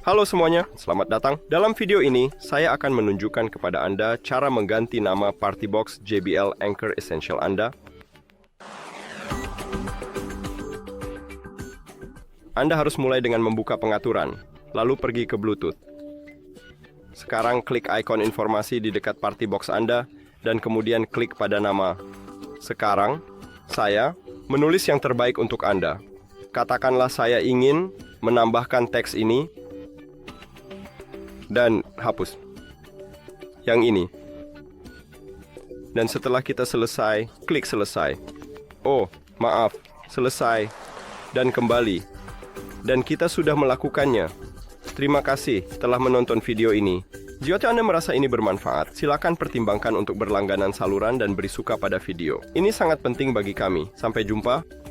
Halo semuanya, selamat datang. Dalam video ini, saya akan menunjukkan kepada Anda cara mengganti nama party box JBL Encore Essential Anda. Anda harus mulai dengan membuka pengaturan, lalu pergi ke Bluetooth. Sekarang klik ikon informasi di dekat party box Anda, dan kemudian klik pada nama. Sekarang, saya menulis yang terbaik untuk Anda. Katakanlah saya ingin menambahkan teks ini, dan hapus yang ini. Dan setelah kita selesai, klik selesai. Oh, maaf, selesai. Dan kembali. Dan kita sudah melakukannya. Terima kasih telah menonton video ini. Jika Anda merasa ini bermanfaat, silakan pertimbangkan untuk berlangganan saluran dan beri suka pada video. Ini sangat penting bagi kami. Sampai jumpa.